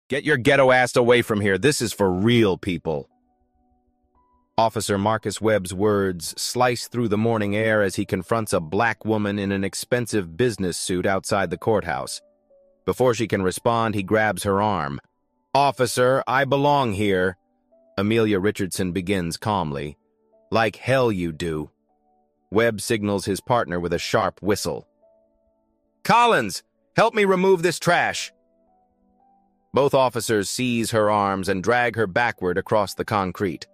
Get your ghetto ass away from here. This is for real people. Officer Marcus Webb's words slice through the morning air as he confronts a black woman in an expensive business suit outside the courthouse. Before she can respond, he grabs her arm. "Officer, I belong here," Amelia Richardson begins calmly. "Like hell you do." Webb signals his partner with a sharp whistle. "Collins, help me remove this trash." Both officers seize her arms and drag her backward across the concrete.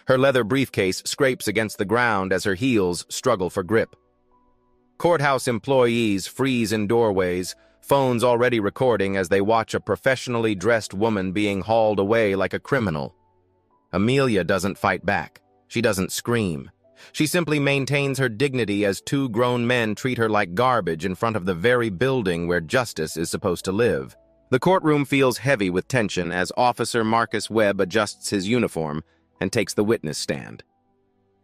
Her leather briefcase scrapes against the ground as her heels struggle for grip. Courthouse employees freeze in doorways, phones already recording as they watch a professionally dressed woman being hauled away like a criminal. Amelia doesn't fight back. She doesn't scream. She simply maintains her dignity as two grown men treat her like garbage in front of the very building where justice is supposed to live. The courtroom feels heavy with tension as Officer Marcus Webb adjusts his uniform and takes the witness stand.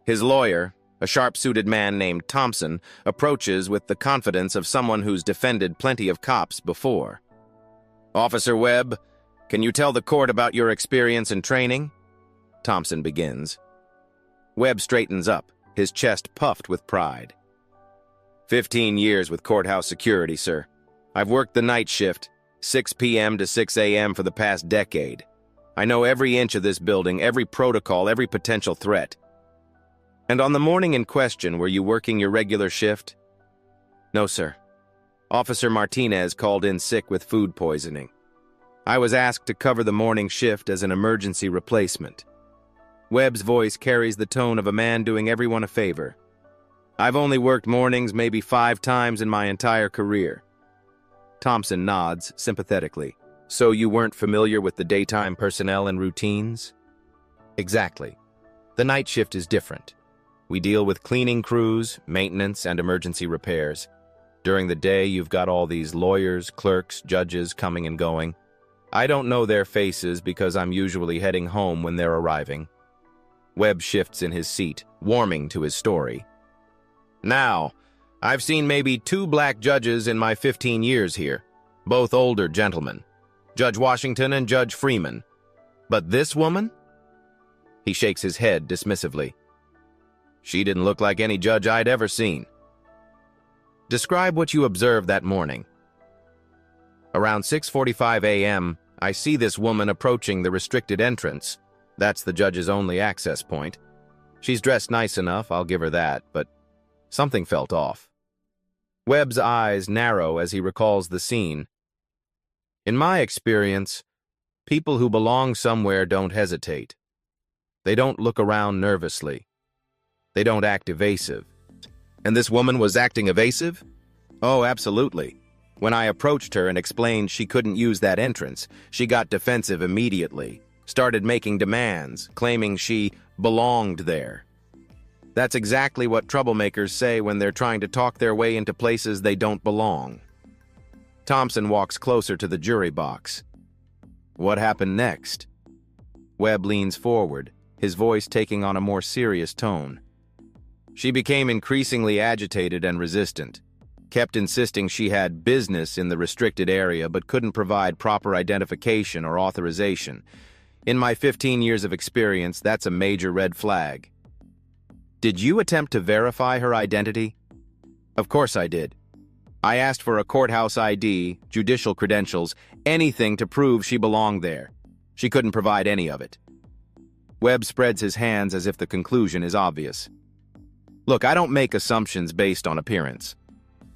His lawyer, a sharp-suited man named Thompson, approaches with the confidence of someone who's defended plenty of cops before. "Officer Webb, can you tell the court about your experience and training?" Thompson begins. Webb straightens up, his chest puffed with pride. 15 years with courthouse security, sir. I've worked the night shift, 6 p.m. to 6 a.m. for the past decade. I know every inch of this building, every protocol, every potential threat. And on the morning in question, were you working your regular shift? No, sir. Officer Martinez called in sick with food poisoning. I was asked to cover the morning shift as an emergency replacement. Webb's voice carries the tone of a man doing everyone a favor. I've only worked mornings maybe 5 times in my entire career. Thompson nods sympathetically. So you weren't familiar with the daytime personnel and routines? Exactly. The night shift is different. We deal with cleaning crews, maintenance, and emergency repairs. During the day, you've got all these lawyers, clerks, judges coming and going. I don't know their faces because I'm usually heading home when they're arriving. Webb shifts in his seat, warming to his story. Now, I've seen maybe 2 black judges in my 15 years here, both older gentlemen, Judge Washington and Judge Freeman. But this woman? He shakes his head dismissively. She didn't look like any judge I'd ever seen. Describe what you observed that morning. Around 6:45 a.m., I see this woman approaching the restricted entrance. That's the judge's only access point. She's dressed nice enough, I'll give her that, but something felt off. Webb's eyes narrow as he recalls the scene. In my experience, people who belong somewhere don't hesitate. They don't look around nervously. They don't act evasive. And this woman was acting evasive? Oh, absolutely. When I approached her and explained she couldn't use that entrance, she got defensive immediately, started making demands, claiming she belonged there. That's exactly what troublemakers say when they're trying to talk their way into places they don't belong. Thompson walks closer to the jury box. What happened next? Webb leans forward, his voice taking on a more serious tone. She became increasingly agitated and resistant, kept insisting she had business in the restricted area but couldn't provide proper identification or authorization. In my 15 years of experience, that's a major red flag. Did you attempt to verify her identity? Of course I did. I asked for a courthouse ID, judicial credentials, anything to prove she belonged there. She couldn't provide any of it. Webb spreads his hands as if the conclusion is obvious. Look, I don't make assumptions based on appearance.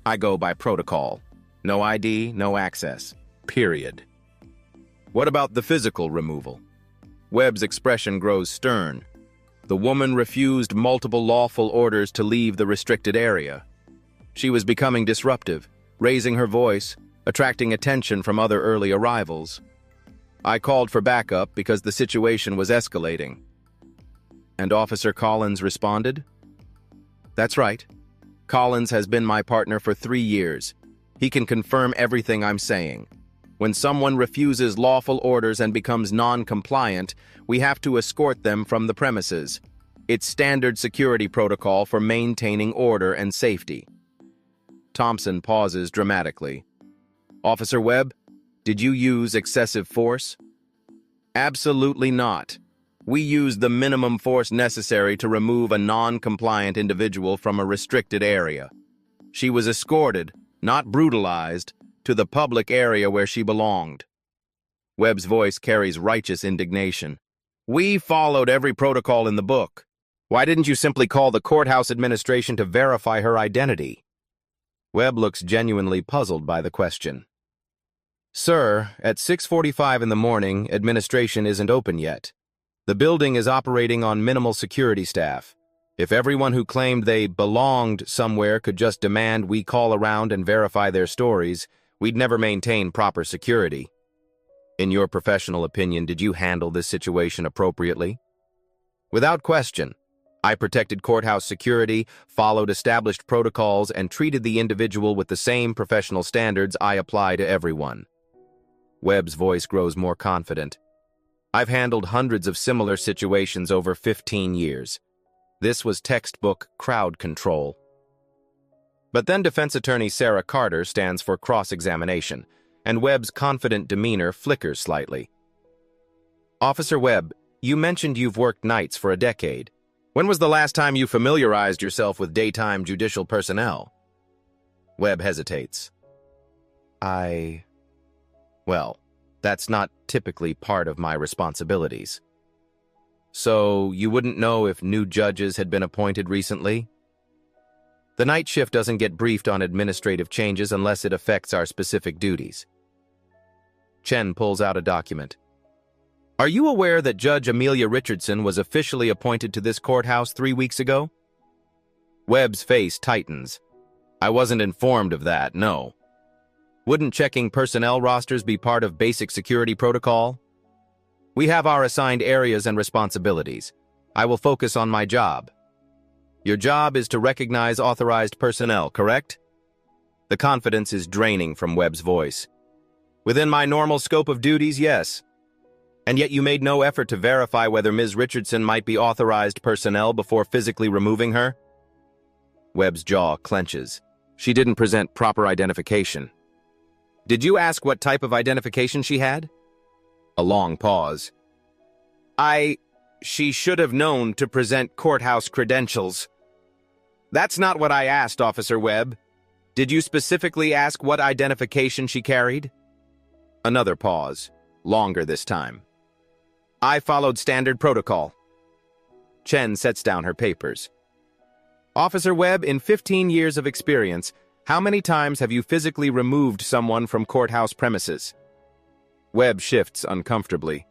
I go by protocol. No ID, no access. Period. What about the physical removal? Webb's expression grows stern. The woman refused multiple lawful orders to leave the restricted area. She was becoming disruptive, raising her voice, attracting attention from other early arrivals. I called for backup because the situation was escalating. And Officer Collins responded? That's right. Collins has been my partner for 3 years. He can confirm everything I'm saying. When someone refuses lawful orders and becomes non-compliant, we have to escort them from the premises. It's standard security protocol for maintaining order and safety. Thompson pauses dramatically. Officer Webb, Did you use excessive force? Absolutely not. We used the minimum force necessary to remove a non-compliant individual from a restricted area. She was escorted, not brutalized, to the public area where she belonged. Webb's voice carries righteous indignation. We followed every protocol in the book. Why didn't you simply call the courthouse administration to verify her identity? Webb looks genuinely puzzled by the question. Sir, at 6:45 in the morning, administration isn't open yet. The building is operating on minimal security staff. If everyone who claimed they belonged somewhere could just demand we call around and verify their stories, we'd never maintain proper security. In your professional opinion, did you handle this situation appropriately? Without question. I protected courthouse security, followed established protocols, and treated the individual with the same professional standards I apply to everyone. Webb's voice grows more confident. I've handled hundreds of similar situations over 15 years. This was textbook crowd control. But then defense attorney Sarah Carter stands for cross-examination, and Webb's confident demeanor flickers slightly. Officer Webb, you mentioned you've worked nights for a decade. When was the last time you familiarized yourself with daytime judicial personnel? Webb hesitates. Well, that's not typically part of my responsibilities. So, you wouldn't know if new judges had been appointed recently? The night shift doesn't get briefed on administrative changes unless it affects our specific duties. Chen pulls out a document. Are you aware that Judge Amelia Richardson was officially appointed to this courthouse 3 weeks ago? Webb's face tightens. I wasn't informed of that, no. Wouldn't checking personnel rosters be part of basic security protocol? We have our assigned areas and responsibilities. I will focus on my job. Your job is to recognize authorized personnel, correct? The confidence is draining from Webb's voice. Within my normal scope of duties, yes. And yet you made no effort to verify whether Ms. Richardson might be authorized personnel before physically removing her? Webb's jaw clenches. She didn't present proper identification. Did you ask what type of identification she had? A long pause. She should have known to present courthouse credentials. That's not what I asked, Officer Webb. Did you specifically ask what identification she carried? Another pause, longer this time. I followed standard protocol. Chen sets down her papers. Officer Webb, in 15 years of experience, how many times have you physically removed someone from courthouse premises? Webb shifts uncomfortably.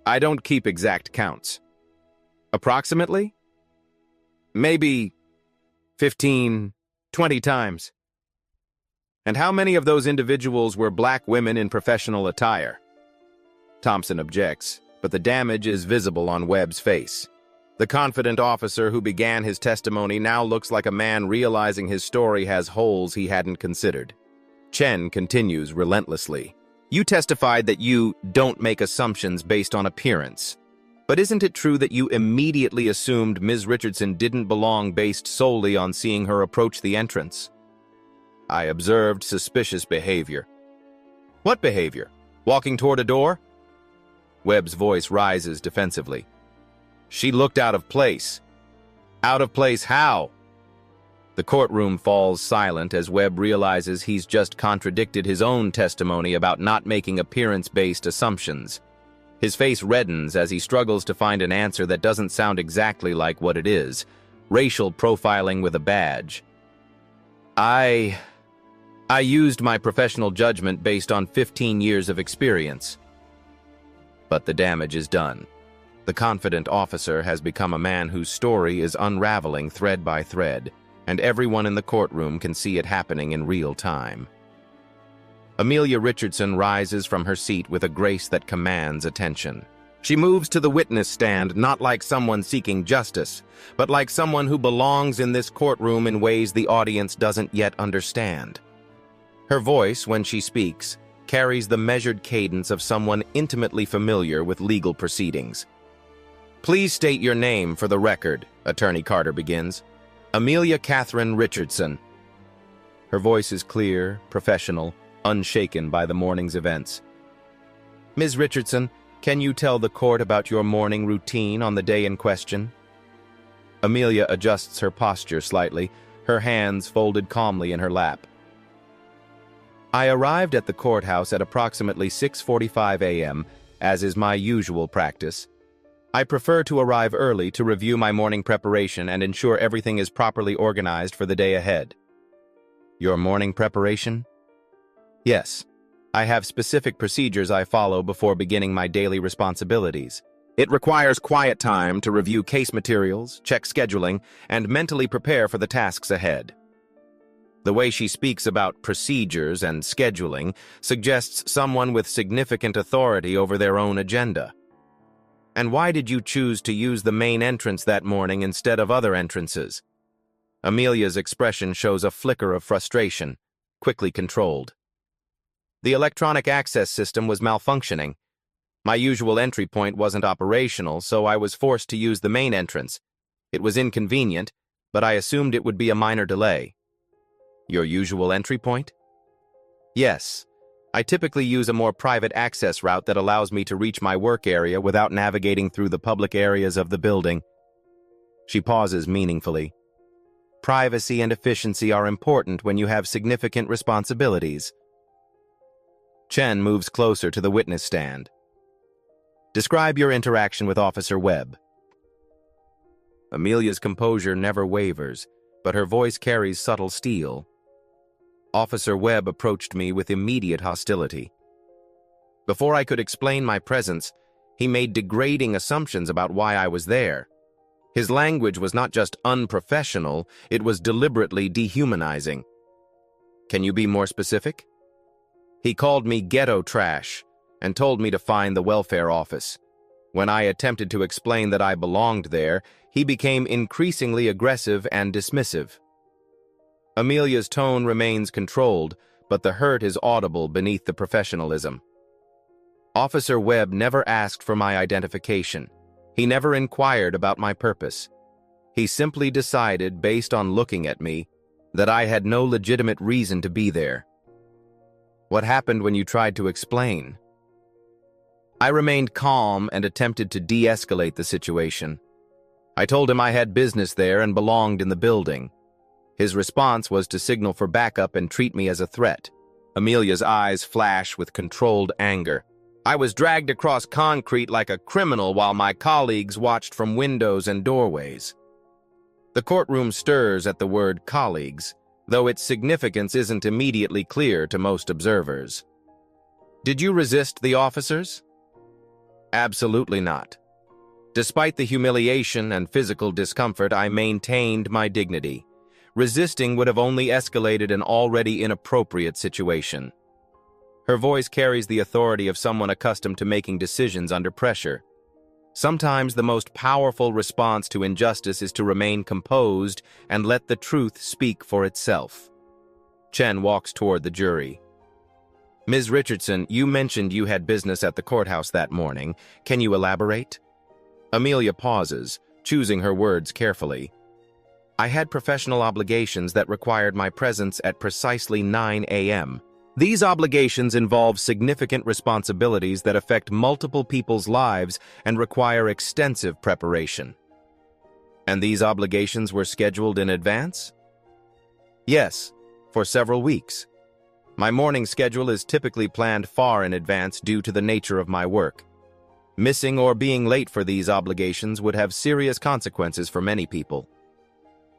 I don't keep exact counts. Approximately? Maybe 15, 20 times. And how many of those individuals were black women in professional attire? Thompson objects, but the damage is visible on Webb's face. The confident officer who began his testimony now looks like a man realizing his story has holes he hadn't considered. Chen continues relentlessly. You testified that you don't make assumptions based on appearance. But isn't it true that you immediately assumed Ms. Richardson didn't belong based solely on seeing her approach the entrance? I observed suspicious behavior. What behavior? Walking toward a door? Webb's voice rises defensively. She looked out of place. Out of place how? The courtroom falls silent as Webb realizes he's just contradicted his own testimony about not making appearance-based assumptions. His face reddens as he struggles to find an answer that doesn't sound exactly like what it is. Racial profiling with a badge. I used my professional judgment based on 15 years of experience. But the damage is done. The confident officer has become a man whose story is unraveling thread by thread, and everyone in the courtroom can see it happening in real time. Amelia Richardson rises from her seat with a grace that commands attention. She moves to the witness stand not like someone seeking justice, but like someone who belongs in this courtroom in ways the audience doesn't yet understand. Her voice, when she speaks, carries the measured cadence of someone intimately familiar with legal proceedings. Please state your name for the record, Attorney Carter begins. Amelia Catherine Richardson. Her voice is clear, professional, unshaken by the morning's events. "Ms. Richardson, can you tell the court about your morning routine on the day in question?" Amelia adjusts her posture slightly, her hands folded calmly in her lap. "I arrived at the courthouse at approximately 6:45 a.m., as is my usual practice. I prefer to arrive early to review my morning preparation and ensure everything is properly organized for the day ahead." "Your morning preparation?" "Yes. I have specific procedures I follow before beginning my daily responsibilities. It requires quiet time to review case materials, check scheduling, and mentally prepare for the tasks ahead." The way she speaks about procedures and scheduling suggests someone with significant authority over their own agenda. "And why did you choose to use the main entrance that morning instead of other entrances?" Amelia's expression shows a flicker of frustration, quickly controlled. "The electronic access system was malfunctioning. My usual entry point wasn't operational, so I was forced to use the main entrance. It was inconvenient, but I assumed it would be a minor delay." "Your usual entry point?" "Yes. I typically use a more private access route that allows me to reach my work area without navigating through the public areas of the building." She pauses meaningfully. "Privacy and efficiency are important when you have significant responsibilities." Chen moves closer to the witness stand. "Describe your interaction with Officer Webb." Amelia's composure never wavers, but her voice carries subtle steel. "Officer Webb approached me with immediate hostility. Before I could explain my presence, he made degrading assumptions about why I was there. His language was not just unprofessional, it was deliberately dehumanizing." "Can you be more specific?" "He called me ghetto trash and told me to find the welfare office. When I attempted to explain that I belonged there, he became increasingly aggressive and dismissive." Amelia's tone remains controlled, but the hurt is audible beneath the professionalism. "Officer Webb never asked for my identification. He never inquired about my purpose. He simply decided, based on looking at me, that I had no legitimate reason to be there." "What happened when you tried to explain?" "I remained calm and attempted to de-escalate the situation. I told him I had business there and belonged in the building. His response was to signal for backup and treat me as a threat." Amelia's eyes flash with controlled anger. "I was dragged across concrete like a criminal while my colleagues watched from windows and doorways." The courtroom stirs at the word colleagues, though its significance isn't immediately clear to most observers. "Did you resist the officers?" "Absolutely not. Despite the humiliation and physical discomfort, I maintained my dignity. Resisting would have only escalated an already inappropriate situation." Her voice carries the authority of someone accustomed to making decisions under pressure. Sometimes the most powerful response to injustice is to remain composed and let the truth speak for itself. Chen walks toward the jury. "Ms. Richardson, you mentioned you had business at the courthouse that morning. Can you elaborate?" Amelia pauses, choosing her words carefully. "I had professional obligations that required my presence at precisely 9 a.m. These obligations involve significant responsibilities that affect multiple people's lives and require extensive preparation." "And these obligations were scheduled in advance?" "Yes, for several weeks. My morning schedule is typically planned far in advance due to the nature of my work. Missing or being late for these obligations would have serious consequences for many people."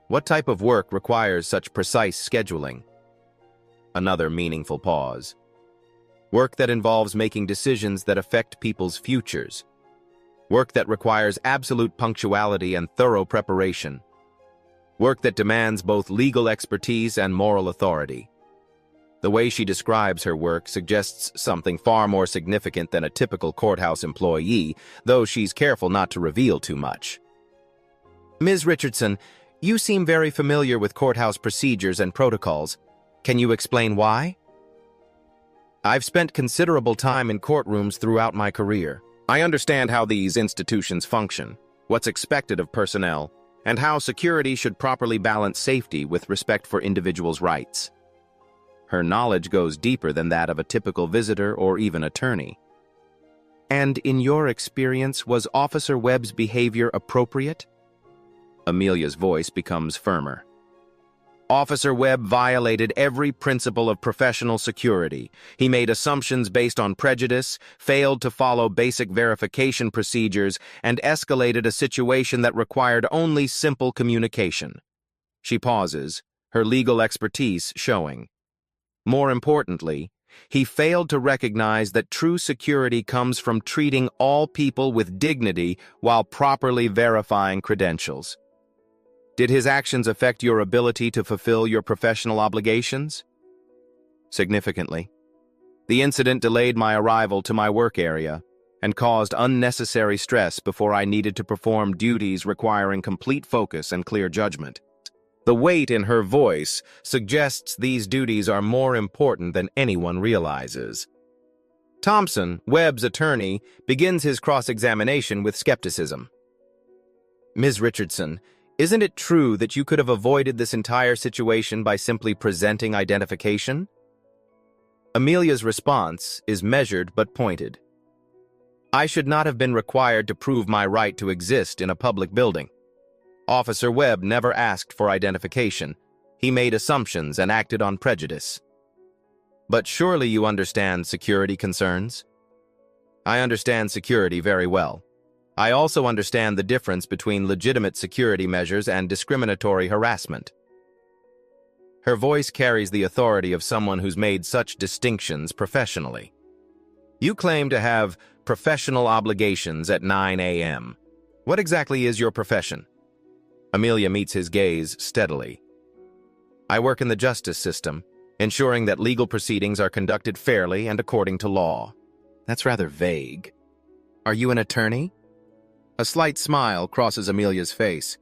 "What type of work requires such precise scheduling?" Another meaningful pause. "Work that involves making decisions that affect people's futures. Work that requires absolute punctuality and thorough preparation. Work that demands both legal expertise and moral authority." The way she describes her work suggests something far more significant than a typical courthouse employee, though she's careful not to reveal too much. "Ms. Richardson, you seem very familiar with courthouse procedures and protocols. Can you explain why?" "I've spent considerable time in courtrooms throughout my career. I understand how these institutions function, what's expected of personnel, and how security should properly balance safety with respect for individuals' rights." Her knowledge goes deeper than that of a typical visitor or even attorney. And in your experience, was Officer Webb's behavior appropriate? Amelia's voice becomes firmer. Officer Webb violated every principle of professional security. He made assumptions based on prejudice, failed to follow basic verification procedures, and escalated a situation that required only simple communication. She pauses, her legal expertise showing. More importantly, he failed to recognize that true security comes from treating all people with dignity while properly verifying credentials. Did his actions affect your ability to fulfill your professional obligations? Significantly. The incident delayed my arrival to my work area and caused unnecessary stress before I needed to perform duties requiring complete focus and clear judgment. The weight in her voice suggests these duties are more important than anyone realizes. Thompson, Webb's attorney, begins his cross-examination with skepticism. Ms. Richardson, isn't it true that you could have avoided this entire situation by simply presenting identification? Amelia's response is measured but pointed. I should not have been required to prove my right to exist in a public building. Officer Webb never asked for identification. He made assumptions and acted on prejudice. But surely you understand security concerns? I understand security very well. I also understand the difference between legitimate security measures and discriminatory harassment. Her voice carries the authority of someone who's made such distinctions professionally. You claim to have professional obligations at 9 a.m. What exactly is your profession? Amelia meets his gaze steadily. I work in the justice system, ensuring that legal proceedings are conducted fairly and according to law. That's rather vague. Are you an attorney? A slight smile crosses Amelia's face.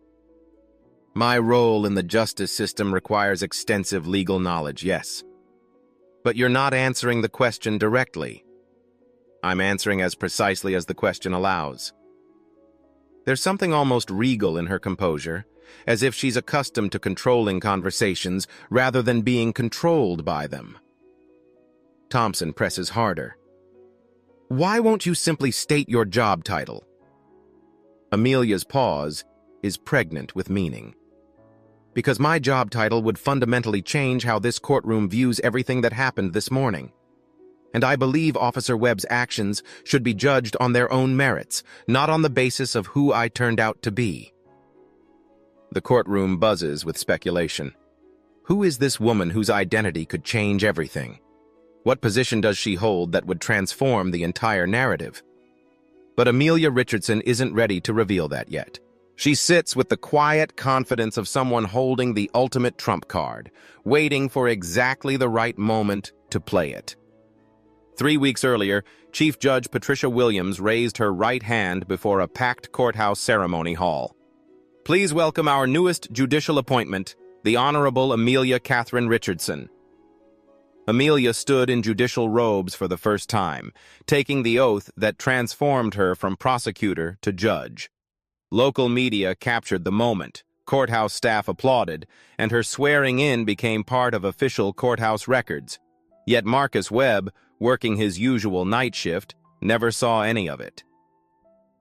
My role in the justice system requires extensive legal knowledge, yes. But you're not answering the question directly. I'm answering as precisely as the question allows. There's something almost regal in her composure, as if she's accustomed to controlling conversations rather than being controlled by them. Thompson presses harder. Why won't you simply state your job title? Amelia's pause is pregnant with meaning. Because my job title would fundamentally change how this courtroom views everything that happened this morning. And I believe Officer Webb's actions should be judged on their own merits, not on the basis of who I turned out to be. The courtroom buzzes with speculation. Who is this woman whose identity could change everything? What position does she hold that would transform the entire narrative? But Amelia Richardson isn't ready to reveal that yet. She sits with the quiet confidence of someone holding the ultimate trump card, waiting for exactly the right moment to play it. 3 weeks earlier, Chief Judge Patricia Williams raised her right hand before a packed courthouse ceremony hall. Please welcome our newest judicial appointment, the Honorable Amelia Catherine Richardson. Amelia stood in judicial robes for the first time, taking the oath that transformed her from prosecutor to judge. Local media captured the moment, courthouse staff applauded, and her swearing in became part of official courthouse records. Yet Marcus Webb, working his usual night shift, never saw any of it.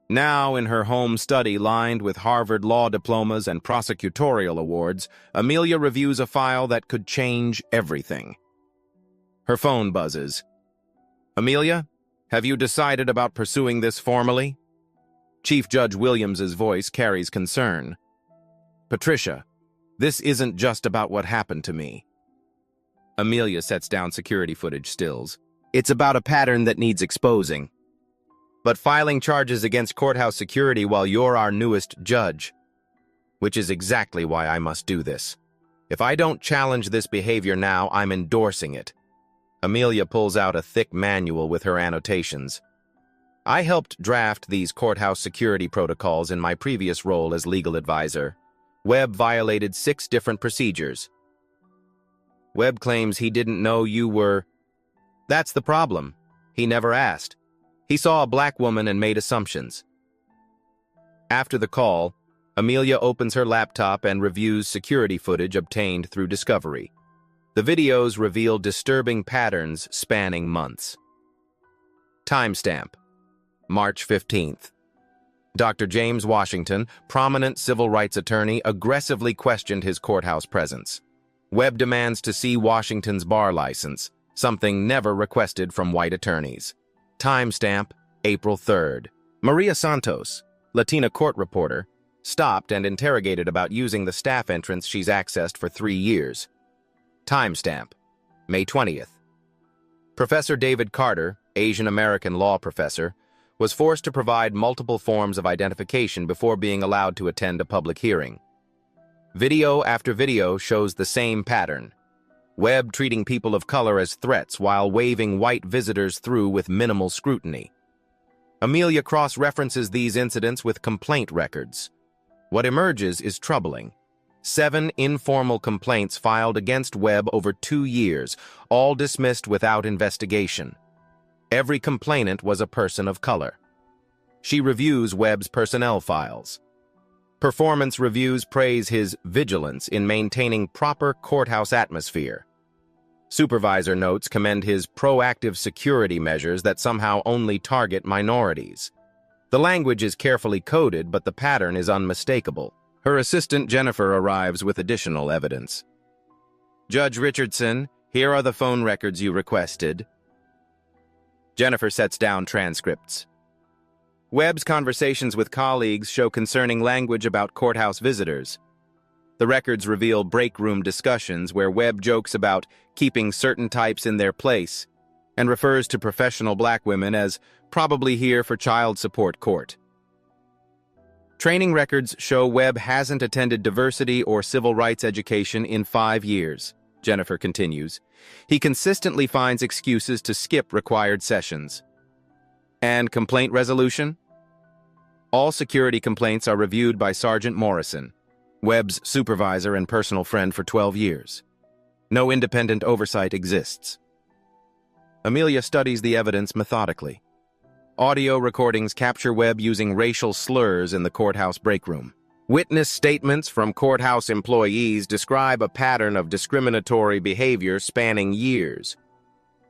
Now, in her home study lined with Harvard law diplomas and prosecutorial awards, Amelia reviews a file that could change everything. Her phone buzzes. Amelia, have you decided about pursuing this formally? Chief Judge Williams's voice carries concern. Patricia, this isn't just about what happened to me. Amelia sets down security footage stills. It's about a pattern that needs exposing. But filing charges against courthouse security while you're our newest judge. Which is exactly why I must do this. If I don't challenge this behavior now, I'm endorsing it. Amelia pulls out a thick manual with her annotations. I helped draft these courthouse security protocols in my previous role as legal advisor. Webb violated 6 different procedures. Webb claims he didn't know you were... That's the problem. He never asked. He saw a black woman and made assumptions. After the call, Amelia opens her laptop and reviews security footage obtained through Discovery. The videos reveal disturbing patterns spanning months. Timestamp: March 15th. Dr. James Washington, prominent civil rights attorney, aggressively questioned his courthouse presence. Webb demands to see Washington's bar license, something never requested from white attorneys. Timestamp: April 3rd. Maria Santos, Latina court reporter, stopped and interrogated about using the staff entrance she's accessed for 3 years. Timestamp: May 20th. Professor David Carter, Asian American law professor, was forced to provide multiple forms of identification before being allowed to attend a public hearing. Video after video shows the same pattern: Webb treating people of color as threats while waving white visitors through with minimal scrutiny. Amelia cross-references these incidents with complaint records. What emerges is troubling. 7 informal complaints filed against Webb over 2 years, all dismissed without investigation. Every complainant was a person of color. She reviews Webb's personnel files. Performance reviews praise his vigilance in maintaining proper courthouse atmosphere. Supervisor notes commend his proactive security measures that somehow only target minorities. The language is carefully coded, but the pattern is unmistakable. Her assistant Jennifer arrives with additional evidence. "Judge Richardson, here are the phone records you requested." Jennifer sets down transcripts. Webb's conversations with colleagues show concerning language about courthouse visitors. The records reveal break room discussions where Webb jokes about keeping certain types in their place and refers to professional black women as probably here for child support court. Training records show Webb hasn't attended diversity or civil rights education in 5 years, Jennifer continues. He consistently finds excuses to skip required sessions. And complaint resolution? All security complaints are reviewed by Sergeant Morrison, Webb's supervisor and personal friend for 12 years. No independent oversight exists. Amelia studies the evidence methodically. Audio recordings capture Webb using racial slurs in the courthouse break room. Witness statements from courthouse employees describe a pattern of discriminatory behavior spanning years.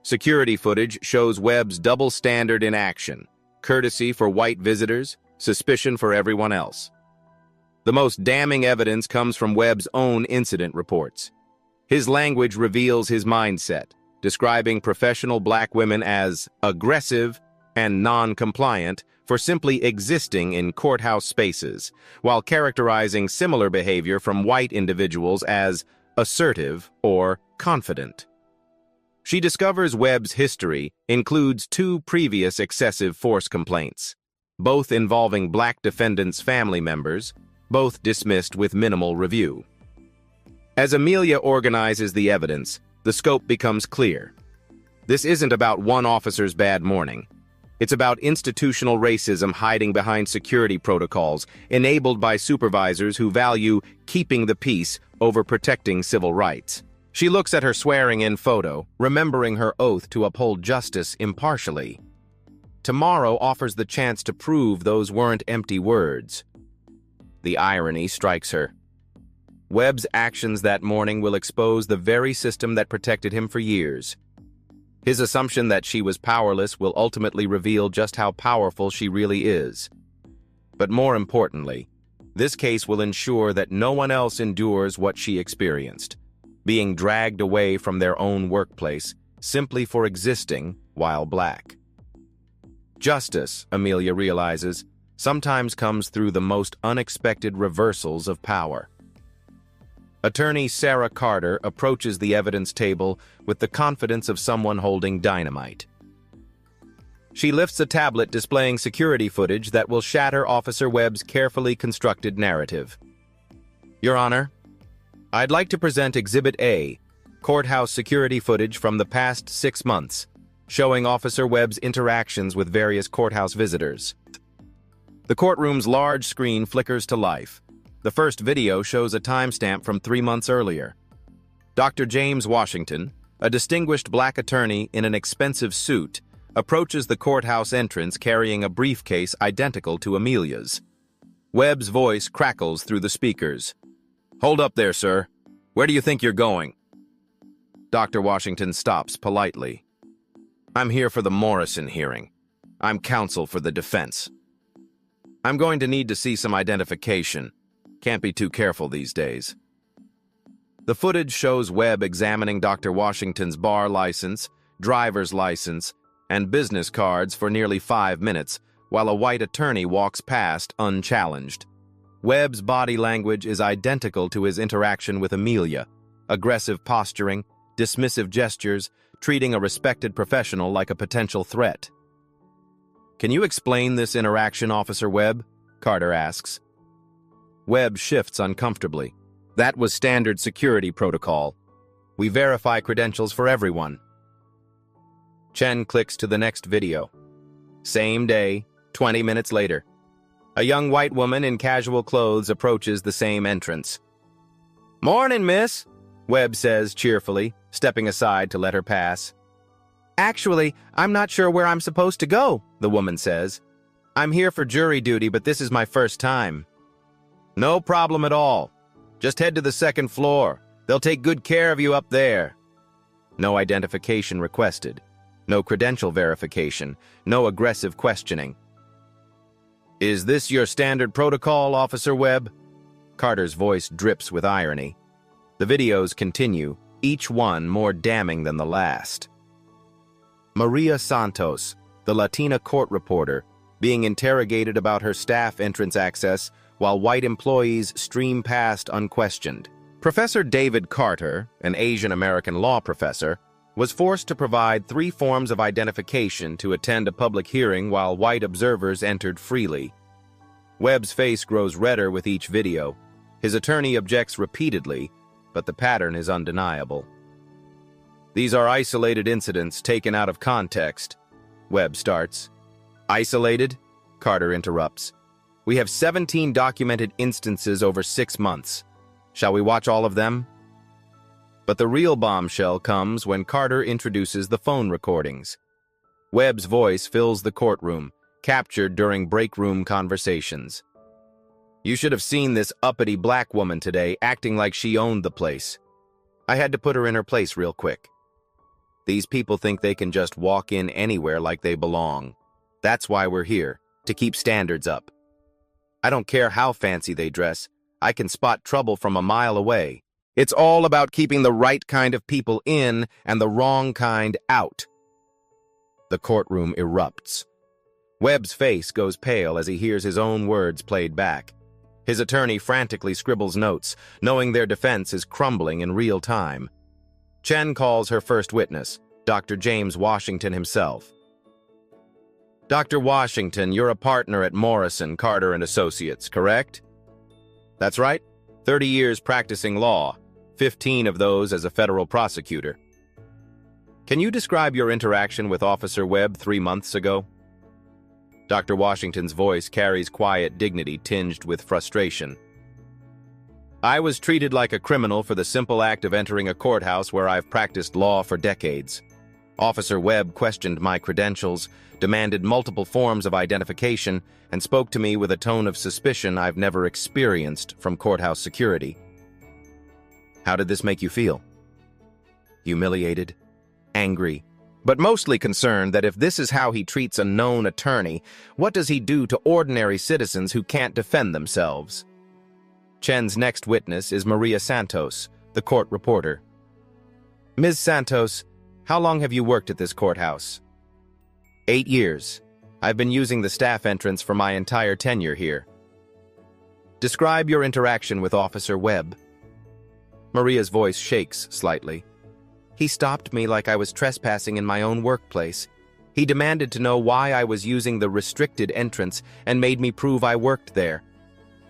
Security footage shows Webb's double standard in action: courtesy for white visitors, suspicion for everyone else. The most damning evidence comes from Webb's own incident reports. His language reveals his mindset, describing professional black women as aggressive and non-compliant for simply existing in courthouse spaces, while characterizing similar behavior from white individuals as assertive or confident. She discovers Webb's history includes 2 previous excessive force complaints, both involving black defendants' family members, both dismissed with minimal review. As Amelia organizes the evidence, the scope becomes clear. This isn't about one officer's bad morning. It's about institutional racism hiding behind security protocols, enabled by supervisors who value keeping the peace over protecting civil rights. She looks at her swearing-in photo, remembering her oath to uphold justice impartially. Tomorrow offers the chance to prove those weren't empty words. The irony strikes her. Webb's actions that morning will expose the very system that protected him for years. His assumption that she was powerless will ultimately reveal just how powerful she really is. But more importantly, this case will ensure that no one else endures what she experienced, being dragged away from their own workplace simply for existing while black. Justice, Amelia realizes, sometimes comes through the most unexpected reversals of power. Attorney Sarah Carter approaches the evidence table with the confidence of someone holding dynamite. She lifts a tablet displaying security footage that will shatter Officer Webb's carefully constructed narrative. "Your Honor, I'd like to present Exhibit A, courthouse security footage from the past 6 months, showing Officer Webb's interactions with various courthouse visitors." The courtroom's large screen flickers to life. The first video shows a timestamp from 3 months earlier. Dr. James Washington, a distinguished black attorney in an expensive suit, approaches the courthouse entrance carrying a briefcase identical to Amelia's. Webb's voice crackles through the speakers. "Hold up there, sir. Where do you think you're going?" Dr. Washington stops politely. I'm here for the Morrison hearing. I'm counsel for the defense. I'm going to need to see some identification. Can't be too careful these days. The footage shows Webb examining Dr. Washington's bar license, driver's license, and business cards for nearly 5 minutes, while a white attorney walks past unchallenged. Webb's body language is identical to his interaction with Amelia: aggressive posturing, dismissive gestures, treating a respected professional like a potential threat. Can you explain this interaction, Officer Webb? Carter asks. Webb shifts uncomfortably. That was standard security protocol. We verify credentials for everyone. Chen clicks to the next video. Same day, 20 minutes later. A young white woman in casual clothes approaches the same entrance. "Morning, miss," Webb says cheerfully, stepping aside to let her pass. "Actually, I'm not sure where I'm supposed to go," the woman says. "I'm here for jury duty, but this is my first time." "No problem at all. Just head to the second floor. They'll take good care of you up there." No identification requested. No credential verification. No aggressive questioning. "Is this your standard protocol, Officer Webb?" Carter's voice drips with irony. The videos continue, each one more damning than the last. Maria Santos, the Latina court reporter, being interrogated about her staff entrance access while white employees stream past unquestioned. Professor David Carter, an Asian American law professor, was forced to provide 3 forms of identification to attend a public hearing while white observers entered freely. Webb's face grows redder with each video. His attorney objects repeatedly, but the pattern is undeniable. "These are isolated incidents taken out of context," Webb starts. "Isolated?" Carter interrupts. "We have 17 documented instances over 6 months. Shall we watch all of them?" But the real bombshell comes when Carter introduces the phone recordings. Webb's voice fills the courtroom, captured during break room conversations. "You should have seen this uppity black woman today acting like she owned the place. I had to put her in her place real quick. These people think they can just walk in anywhere like they belong. That's why we're here, to keep standards up. I don't care how fancy they dress. I can spot trouble from a mile away. It's all about keeping the right kind of people in and the wrong kind out." The courtroom erupts. Webb's face goes pale as he hears his own words played back. His attorney frantically scribbles notes, knowing their defense is crumbling in real time. Chen calls her first witness, Dr. James Washington himself. "Dr. Washington, you're a partner at Morrison, Carter & Associates, correct?" "That's right. 30 years practicing law, 15 of those as a federal prosecutor." "Can you describe your interaction with Officer Webb 3 months ago?" Dr. Washington's voice carries quiet dignity tinged with frustration. "I was treated like a criminal for the simple act of entering a courthouse where I've practiced law for decades. Officer Webb questioned my credentials, demanded multiple forms of identification, and spoke to me with a tone of suspicion I've never experienced from courthouse security." "How did this make you feel?" "Humiliated, angry, but mostly concerned that if this is how he treats a known attorney, what does he do to ordinary citizens who can't defend themselves?" Chen's next witness is Maria Santos, the court reporter. "Ms. Santos, how long have you worked at this courthouse?" 8 years. I've been using the staff entrance for my entire tenure here." "Describe your interaction with Officer Webb." Maria's voice shakes slightly. "He stopped me like I was trespassing in my own workplace. He demanded to know why I was using the restricted entrance and made me prove I worked there.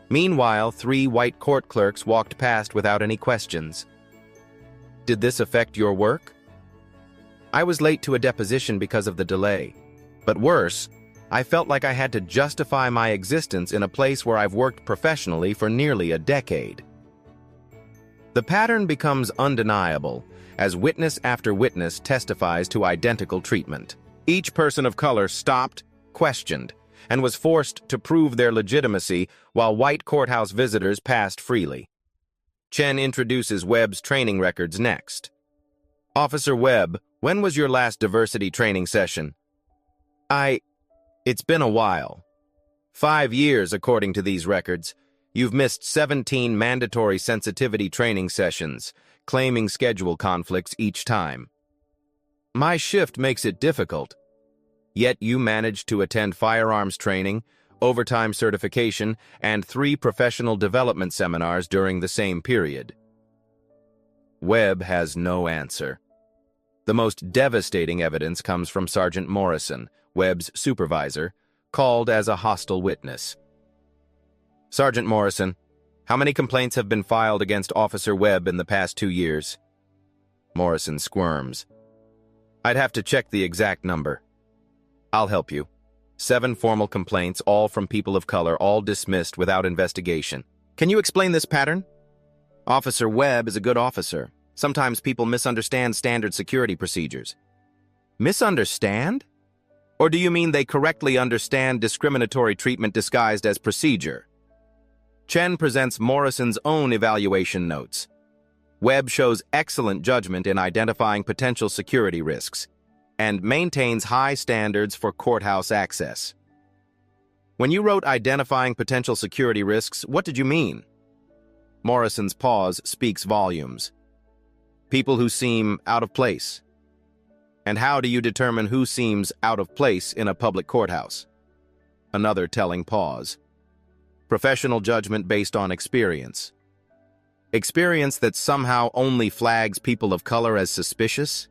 Meanwhile, 3 white court clerks walked past without any questions." "Did this affect your work?" "I was late to a deposition because of the delay. But worse, I felt like I had to justify my existence in a place where I've worked professionally for nearly a decade." The pattern becomes undeniable as witness after witness testifies to identical treatment. Each person of color stopped, questioned, and was forced to prove their legitimacy while white courthouse visitors passed freely. Chen introduces Webb's training records next. Officer Webb, when was your last diversity training session? It's been a while. 5 years, according to these records. You've missed 17 mandatory sensitivity training sessions, claiming schedule conflicts each time. My shift makes it difficult. Yet you managed to attend firearms training, overtime certification, and 3 professional development seminars during the same period. Webb has no answer. The most devastating evidence comes from Sergeant Morrison, Webb's supervisor, called as a hostile witness. Sergeant Morrison, how many complaints have been filed against Officer Webb in the past 2 years? Morrison squirms. I'd have to check the exact number. I'll help you. 7 formal complaints, all from people of color, all dismissed without investigation. Can you explain this pattern? Officer Webb is a good officer. Sometimes people misunderstand standard security procedures. Misunderstand? Or do you mean they correctly understand discriminatory treatment disguised as procedure? Chen presents Morrison's own evaluation notes. Webb shows excellent judgment in identifying potential security risks and maintains high standards for courthouse access. When you wrote identifying potential security risks, what did you mean? Morrison's pause speaks volumes. People who seem out of place. And how do you determine who seems out of place in a public courthouse? Another telling pause. Professional judgment based on experience. Experience that somehow only flags people of color as suspicious?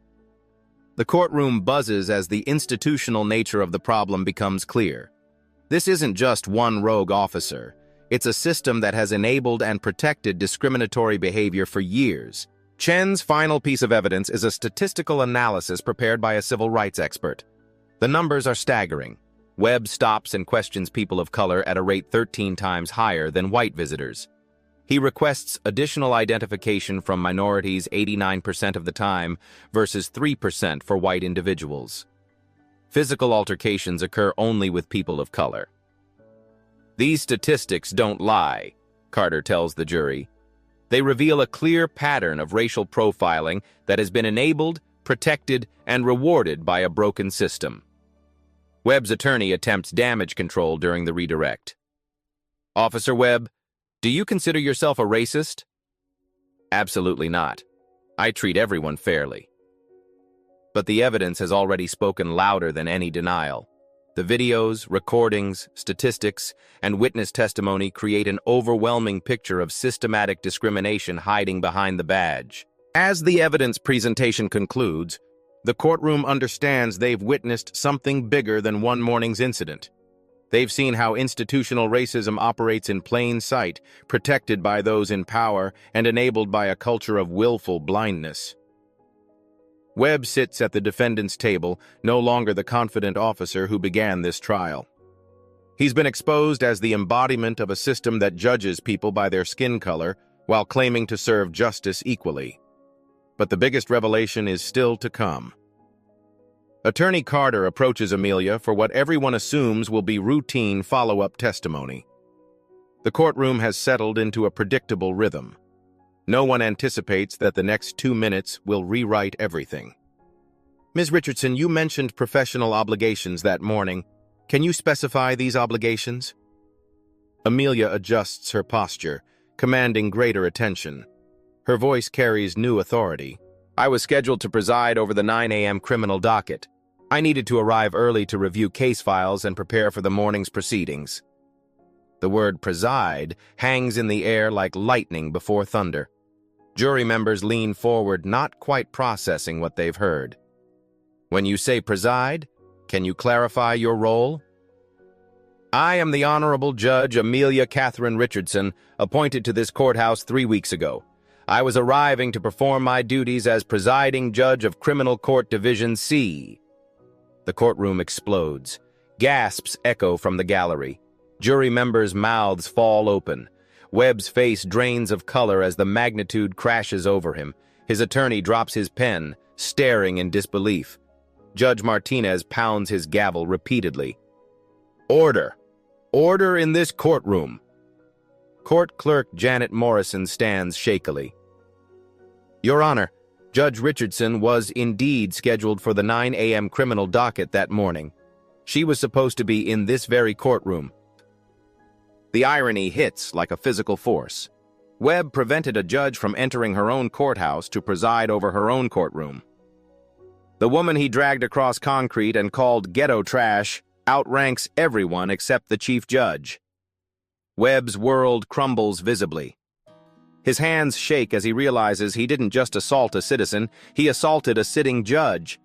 The courtroom buzzes as the institutional nature of the problem becomes clear. This isn't just one rogue officer. It's a system that has enabled and protected discriminatory behavior for years. Chen's final piece of evidence is a statistical analysis prepared by a civil rights expert. The numbers are staggering. Webb stops and questions people of color at a rate 13 times higher than white visitors. He requests additional identification from minorities 89% of the time versus 3% for white individuals. Physical altercations occur only with people of color. These statistics don't lie, Carter tells the jury. They reveal a clear pattern of racial profiling that has been enabled, protected, and rewarded by a broken system. Webb's attorney attempts damage control during the redirect. Officer Webb, do you consider yourself a racist? Absolutely not. I treat everyone fairly. But the evidence has already spoken louder than any denial. The videos, recordings, statistics, and witness testimony create an overwhelming picture of systematic discrimination hiding behind the badge. As the evidence presentation concludes, the courtroom understands they've witnessed something bigger than one morning's incident. They've seen how institutional racism operates in plain sight, protected by those in power and enabled by a culture of willful blindness. Webb sits at the defendant's table, no longer the confident officer who began this trial. He's been exposed as the embodiment of a system that judges people by their skin color while claiming to serve justice equally. But the biggest revelation is still to come. Attorney Carter approaches Amelia for what everyone assumes will be routine follow-up testimony. The courtroom has settled into a predictable rhythm. No one anticipates that the next 2 minutes will rewrite everything. Ms. Richardson, you mentioned professional obligations that morning. Can you specify these obligations? Amelia adjusts her posture, commanding greater attention. Her voice carries new authority. I was scheduled to preside over the 9 a.m. criminal docket. I needed to arrive early to review case files and prepare for the morning's proceedings. The word preside hangs in the air like lightning before thunder. Jury members lean forward, not quite processing what they've heard. When you say preside, can you clarify your role? I am the Honorable Judge Amelia Catherine Richardson, appointed to this courthouse 3 weeks ago. I was arriving to perform my duties as presiding judge of Criminal Court Division C. The courtroom explodes. Gasps echo from the gallery. Jury members' mouths fall open. Webb's face drains of color as the magnitude crashes over him. His attorney drops his pen, staring in disbelief. Judge Martinez pounds his gavel repeatedly. Order! Order in this courtroom! Court Clerk Janet Morrison stands shakily. Your Honor, Judge Richardson was indeed scheduled for the 9 a.m. criminal docket that morning. She was supposed to be in this very courtroom. The irony hits like a physical force. Webb prevented a judge from entering her own courthouse to preside over her own courtroom. The woman he dragged across concrete and called ghetto trash outranks everyone except the chief judge. Webb's world crumbles visibly. His hands shake as he realizes he didn't just assault a citizen, he assaulted a sitting judge.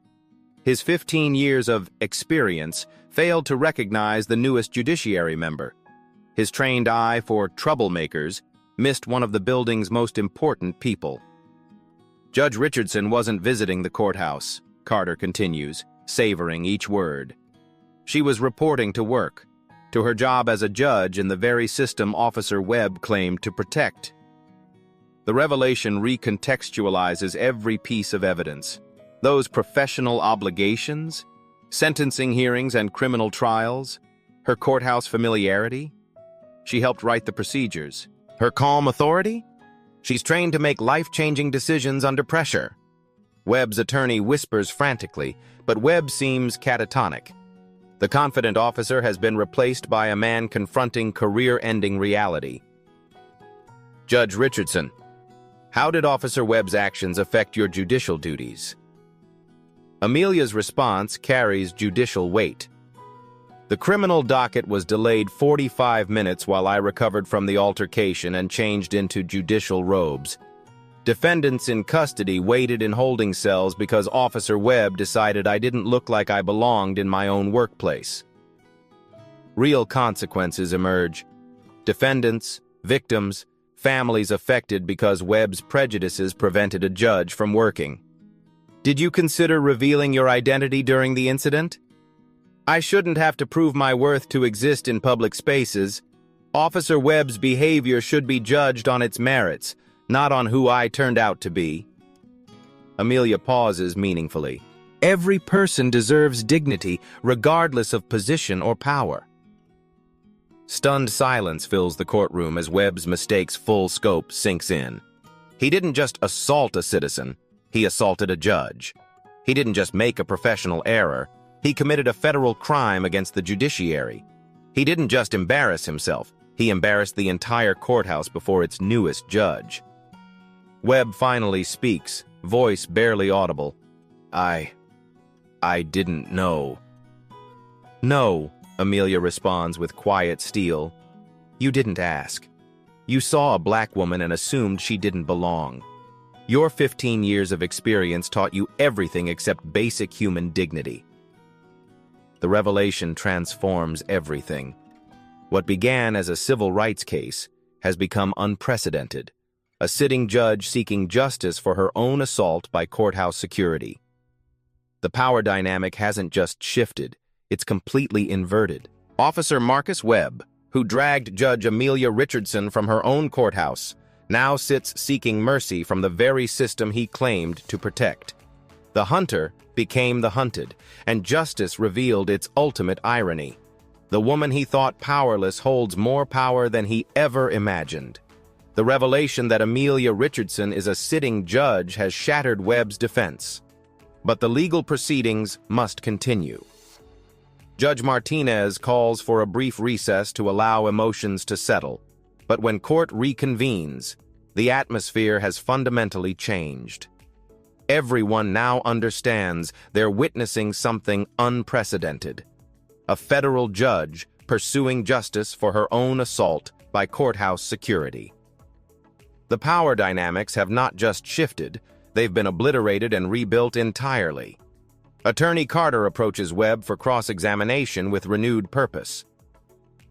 His 15 years of experience failed to recognize the newest judiciary member. His trained eye for troublemakers missed one of the building's most important people. Judge Richardson wasn't visiting the courthouse, Carter continues, savoring each word. She was reporting to work, to her job as a judge in the very system Officer Webb claimed to protect. The revelation recontextualizes every piece of evidence. Those professional obligations, sentencing hearings and criminal trials, her courthouse familiarity. She helped write the procedures. Her calm authority? She's trained to make life-changing decisions under pressure. Webb's attorney whispers frantically, but Webb seems catatonic. The confident officer has been replaced by a man confronting career-ending reality. Judge Richardson, how did Officer Webb's actions affect your judicial duties? Amelia's response carries judicial weight. The criminal docket was delayed 45 minutes while I recovered from the altercation and changed into judicial robes. Defendants in custody waited in holding cells because Officer Webb decided I didn't look like I belonged in my own workplace. Real consequences emerge. Defendants, victims, families affected because Webb's prejudices prevented a judge from working. Did you consider revealing your identity during the incident? I shouldn't have to prove my worth to exist in public spaces. Officer Webb's behavior should be judged on its merits, not on who I turned out to be. Amelia pauses meaningfully. Every person deserves dignity, regardless of position or power. Stunned silence fills the courtroom as Webb's mistake's full scope sinks in. He didn't just assault a citizen, he assaulted a judge. He didn't just make a professional error, he committed a federal crime against the judiciary. He didn't just embarrass himself, he embarrassed the entire courthouse before its newest judge. Webb finally speaks, voice barely audible. I didn't know. No, Amelia responds with quiet steel. You didn't ask. You saw a black woman and assumed she didn't belong. Your 15 years of experience taught you everything except basic human dignity. The revelation transforms everything. What began as a civil rights case has become unprecedented. A sitting judge seeking justice for her own assault by courthouse security. The power dynamic hasn't just shifted, it's completely inverted. Officer Marcus Webb, who dragged Judge Amelia Richardson from her own courthouse, now sits seeking mercy from the very system he claimed to protect. The hunter became the hunted, and justice revealed its ultimate irony. The woman he thought powerless holds more power than he ever imagined. The revelation that Amelia Richardson is a sitting judge has shattered Webb's defense. But the legal proceedings must continue. Judge Martinez calls for a brief recess to allow emotions to settle. But when court reconvenes, the atmosphere has fundamentally changed. Everyone now understands they're witnessing something unprecedented. A federal judge pursuing justice for her own assault by courthouse security. The power dynamics have not just shifted, they've been obliterated and rebuilt entirely. Attorney Carter approaches Webb for cross-examination with renewed purpose.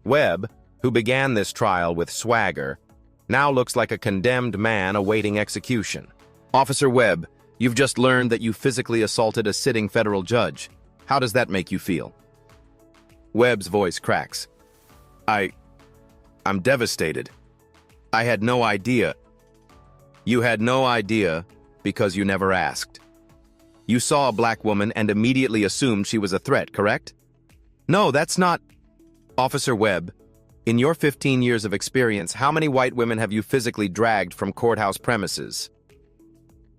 Webb, who began this trial with swagger, now looks like a condemned man awaiting execution. Officer Webb, you've just learned that you physically assaulted a sitting federal judge. How does that make you feel? Webb's voice cracks. I'm devastated. I had no idea. You had no idea because you never asked. You saw a black woman and immediately assumed she was a threat, correct? No, that's not... Officer Webb, in your 15 years of experience, how many white women have you physically dragged from courthouse premises?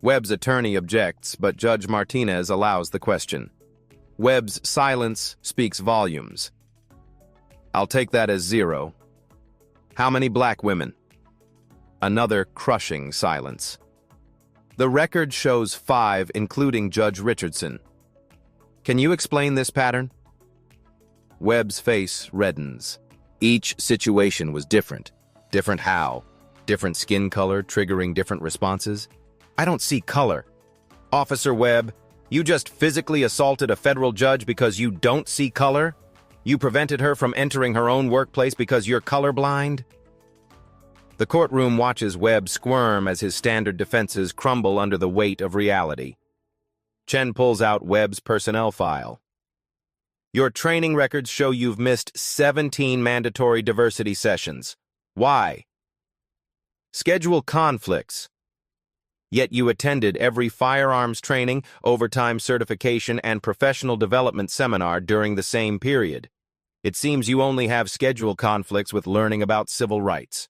Webb's attorney objects, but Judge Martinez allows the question. Webb's silence speaks volumes. I'll take that as 0. How many black women? Another crushing silence. The record shows 5, including Judge Richardson. Can you explain this pattern? Webb's face reddens. Each situation was different. Different how? Different skin color triggering different responses? I don't see color. Officer Webb, you just physically assaulted a federal judge because you don't see color? You prevented her from entering her own workplace because you're colorblind? The courtroom watches Webb squirm as his standard defenses crumble under the weight of reality. Chen pulls out Webb's personnel file. Your training records show you've missed 17 mandatory diversity sessions. Why? Schedule conflicts. Yet you attended every firearms training, overtime certification, and professional development seminar during the same period. It seems you only have schedule conflicts with learning about civil rights.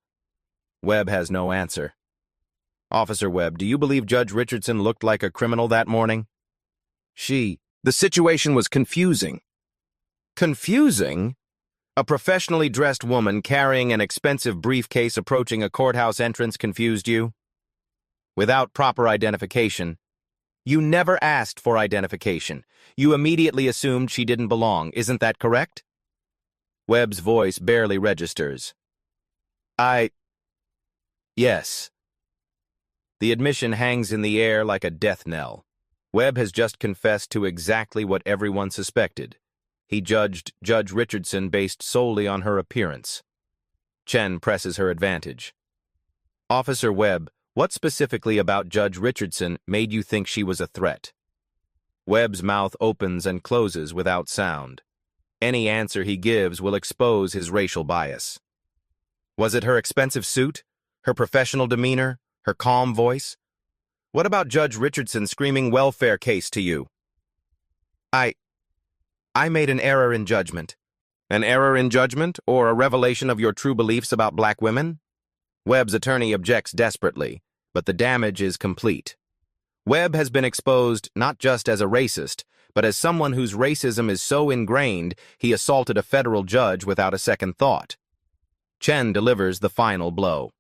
Webb has no answer. Officer Webb, do you believe Judge Richardson looked like a criminal that morning? The situation was confusing. Confusing? A professionally dressed woman carrying an expensive briefcase approaching a courthouse entrance confused you? Without proper identification. You never asked for identification. You immediately assumed she didn't belong. Isn't that correct? Webb's voice barely registers. Yes. The admission hangs in the air like a death knell. Webb has just confessed to exactly what everyone suspected. He judged Judge Richardson based solely on her appearance. Chen presses her advantage. Officer Webb, what specifically about Judge Richardson made you think she was a threat? Webb's mouth opens and closes without sound. Any answer he gives will expose his racial bias. Was it her expensive suit? Her professional demeanor? Her calm voice? What about Judge Richardson screaming welfare case to you? I made an error in judgment. An error in judgment, or a revelation of your true beliefs about black women? Webb's attorney objects desperately, but the damage is complete. Webb has been exposed not just as a racist, but as someone whose racism is so ingrained he assaulted a federal judge without a second thought. Chen delivers the final blow.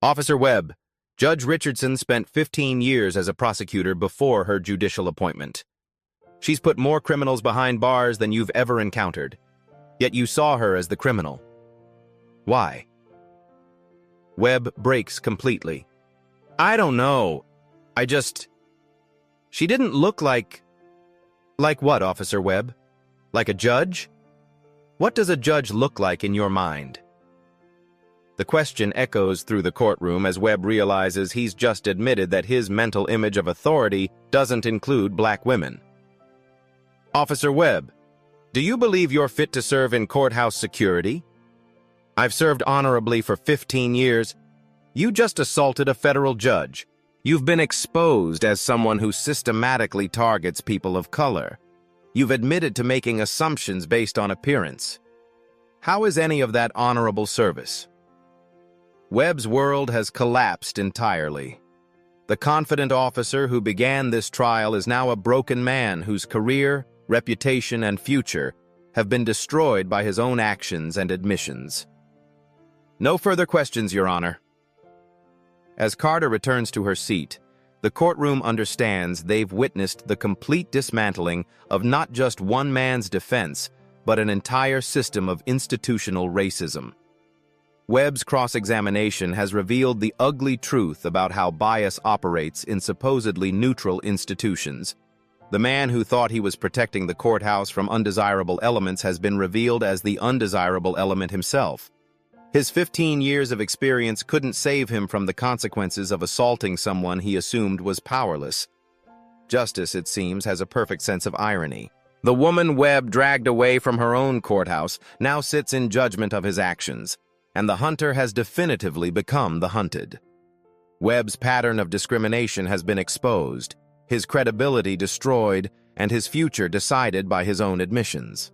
Officer Webb, Judge Richardson spent 15 years as a prosecutor before her judicial appointment. She's put more criminals behind bars than you've ever encountered. Yet you saw her as the criminal. Why? Webb breaks completely. I don't know. She didn't look like... Like what, Officer Webb? Like a judge? What does a judge look like in your mind? The question echoes through the courtroom as Webb realizes he's just admitted that his mental image of authority doesn't include black women. Officer Webb, do you believe you're fit to serve in courthouse security? I've served honorably for 15 years. You just assaulted a federal judge. You've been exposed as someone who systematically targets people of color. You've admitted to making assumptions based on appearance. How is any of that honorable service? Webb's world has collapsed entirely. The confident officer who began this trial is now a broken man whose career, reputation, and future have been destroyed by his own actions and admissions. No further questions, Your Honor. As Carter returns to her seat, the courtroom understands they've witnessed the complete dismantling of not just one man's defense, but an entire system of institutional racism. Webb's cross-examination has revealed the ugly truth about how bias operates in supposedly neutral institutions. The man who thought he was protecting the courthouse from undesirable elements has been revealed as the undesirable element himself. His 15 years of experience couldn't save him from the consequences of assaulting someone he assumed was powerless. Justice, it seems, has a perfect sense of irony. The woman Webb dragged away from her own courthouse now sits in judgment of his actions, and the hunter has definitively become the hunted. Webb's pattern of discrimination has been exposed, his credibility destroyed, and his future decided by his own admissions.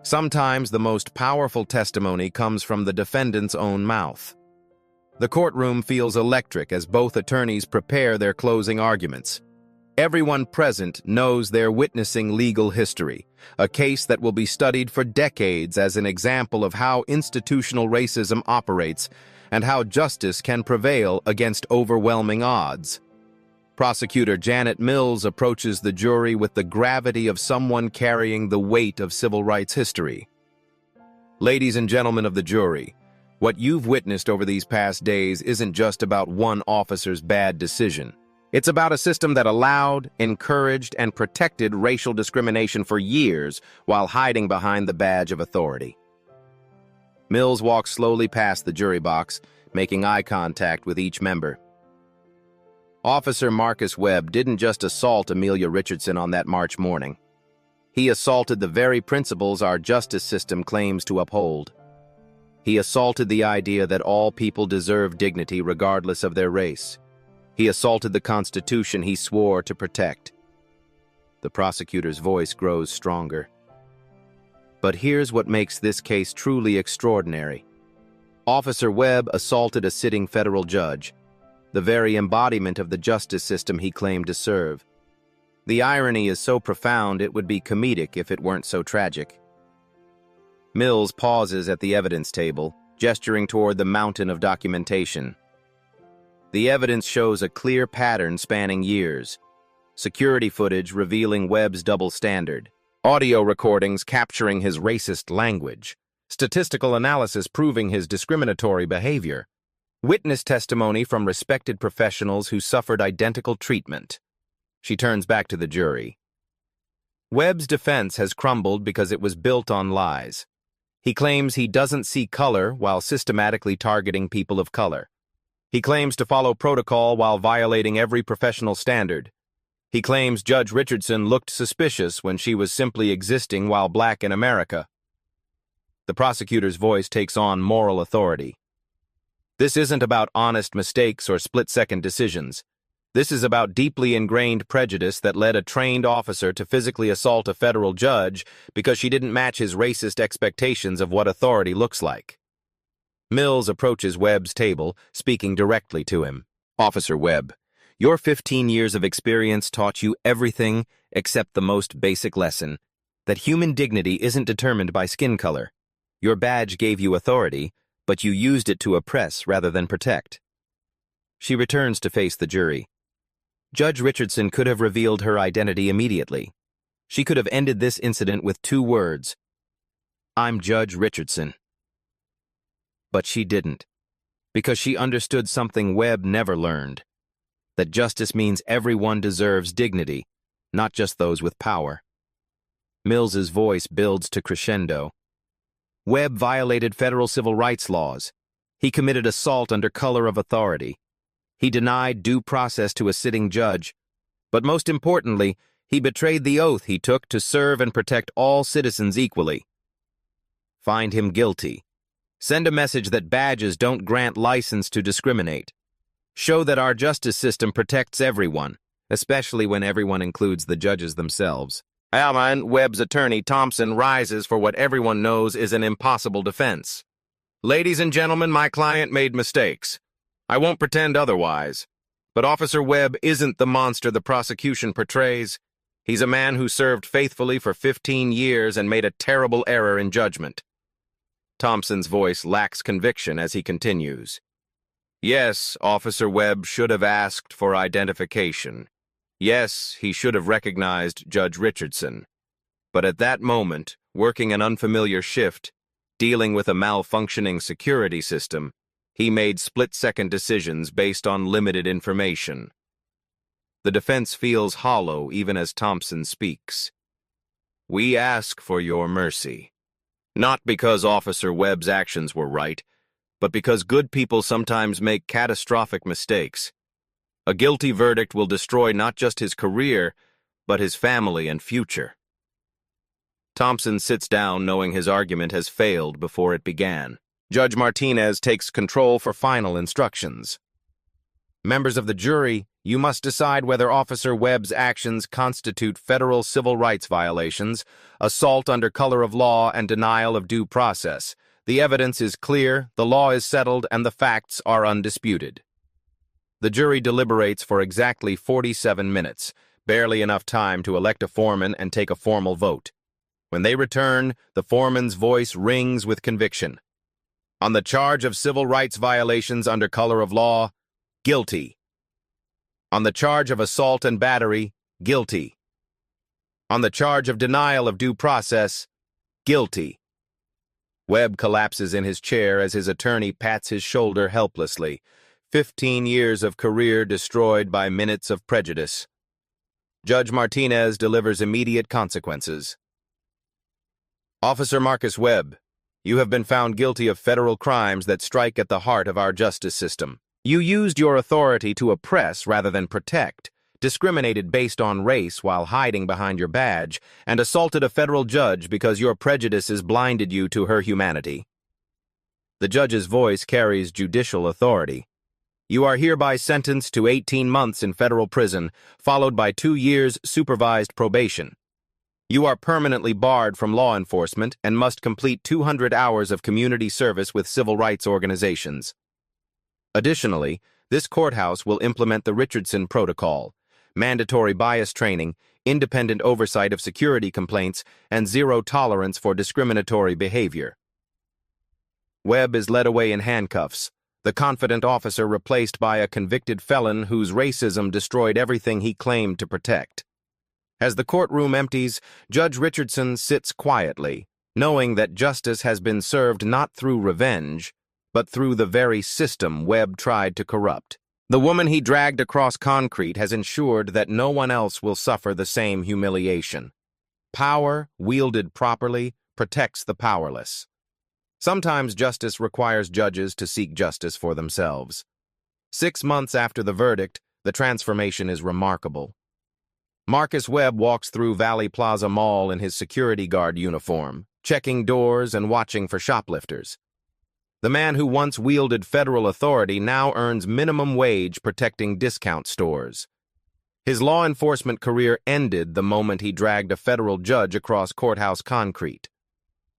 Sometimes the most powerful testimony comes from the defendant's own mouth. The courtroom feels electric as both attorneys prepare their closing arguments. Everyone present knows they're witnessing legal history, a case that will be studied for decades as an example of how institutional racism operates and how justice can prevail against overwhelming odds. Prosecutor Janet Mills approaches the jury with the gravity of someone carrying the weight of civil rights history. Ladies and gentlemen of the jury, what you've witnessed over these past days isn't just about one officer's bad decision. It's about a system that allowed, encouraged, and protected racial discrimination for years while hiding behind the badge of authority. Mills walks slowly past the jury box, making eye contact with each member. Officer Marcus Webb didn't just assault Amelia Richardson on that March morning. He assaulted the very principles our justice system claims to uphold. He assaulted the idea that all people deserve dignity regardless of their race. He assaulted the Constitution he swore to protect. The prosecutor's voice grows stronger. But here's what makes this case truly extraordinary. Officer Webb assaulted a sitting federal judge, the very embodiment of the justice system he claimed to serve. The irony is so profound it would be comedic if it weren't so tragic. Mills pauses at the evidence table, gesturing toward the mountain of documentation. The evidence shows a clear pattern spanning years. Security footage revealing Webb's double standard. Audio recordings capturing his racist language. Statistical analysis proving his discriminatory behavior. Witness testimony from respected professionals who suffered identical treatment. She turns back to the jury. Webb's defense has crumbled because it was built on lies. He claims he doesn't see color while systematically targeting people of color. He claims to follow protocol while violating every professional standard. He claims Judge Richardson looked suspicious when she was simply existing while black in America. The prosecutor's voice takes on moral authority. This isn't about honest mistakes or split-second decisions. This is about deeply ingrained prejudice that led a trained officer to physically assault a federal judge because she didn't match his racist expectations of what authority looks like. Mills approaches Webb's table, speaking directly to him. Officer Webb, your 15 years of experience taught you everything except the most basic lesson, that human dignity isn't determined by skin color. Your badge gave you authority, but you used it to oppress rather than protect. She returns to face the jury. Judge Richardson could have revealed her identity immediately. She could have ended this incident with 2 words. I'm Judge Richardson. But she didn't, because she understood something Webb never learned, that justice means everyone deserves dignity, not just those with power. Mills's voice builds to crescendo. Webb violated federal civil rights laws. He committed assault under color of authority. He denied due process to a sitting judge. But most importantly, he betrayed the oath he took to serve and protect all citizens equally. Find him guilty. Send a message that badges don't grant license to discriminate. Show that our justice system protects everyone, especially when everyone includes the judges themselves. Webb's attorney Thompson rises for what everyone knows is an impossible defense. Ladies and gentlemen, my client made mistakes. I won't pretend otherwise. But Officer Webb isn't the monster the prosecution portrays. He's a man who served faithfully for 15 years and made a terrible error in judgment. Thompson's voice lacks conviction as he continues. Yes, Officer Webb should have asked for identification. Yes, he should have recognized Judge Richardson. But at that moment, working an unfamiliar shift, dealing with a malfunctioning security system, he made split-second decisions based on limited information. The defense feels hollow even as Thompson speaks. We ask for your mercy. Not because Officer Webb's actions were right, but because good people sometimes make catastrophic mistakes. A guilty verdict will destroy not just his career, but his family and future. Thompson sits down knowing his argument has failed before it began. Judge Martinez takes control for final instructions. Members of the jury, you must decide whether Officer Webb's actions constitute federal civil rights violations, assault under color of law, and denial of due process. The evidence is clear, the law is settled, and the facts are undisputed. The jury deliberates for exactly 47 minutes, barely enough time to elect a foreman and take a formal vote. When they return, the foreman's voice rings with conviction. On the charge of civil rights violations under color of law, guilty. On the charge of assault and battery, guilty. On the charge of denial of due process, guilty. Webb collapses in his chair as his attorney pats his shoulder helplessly. 15 years of career destroyed by minutes of prejudice. Judge Martinez delivers immediate consequences. Officer Marcus Webb, you have been found guilty of federal crimes that strike at the heart of our justice system. You used your authority to oppress rather than protect, discriminated based on race while hiding behind your badge, and assaulted a federal judge because your prejudices blinded you to her humanity. The judge's voice carries judicial authority. You are hereby sentenced to 18 months in federal prison, followed by 2 years supervised probation. You are permanently barred from law enforcement and must complete 200 hours of community service with civil rights organizations. Additionally, this courthouse will implement the Richardson Protocol, mandatory bias training, independent oversight of security complaints, and zero tolerance for discriminatory behavior. Webb is led away in handcuffs, the confident officer replaced by a convicted felon whose racism destroyed everything he claimed to protect. As the courtroom empties, Judge Richardson sits quietly, knowing that justice has been served not through revenge, but through the very system Webb tried to corrupt. The woman he dragged across concrete has ensured that no one else will suffer the same humiliation. Power, wielded properly, protects the powerless. Sometimes justice requires judges to seek justice for themselves. 6 months after the verdict, the transformation is remarkable. Marcus Webb walks through Valley Plaza Mall in his security guard uniform, checking doors and watching for shoplifters. The man who once wielded federal authority now earns minimum wage protecting discount stores. His law enforcement career ended the moment he dragged a federal judge across courthouse concrete.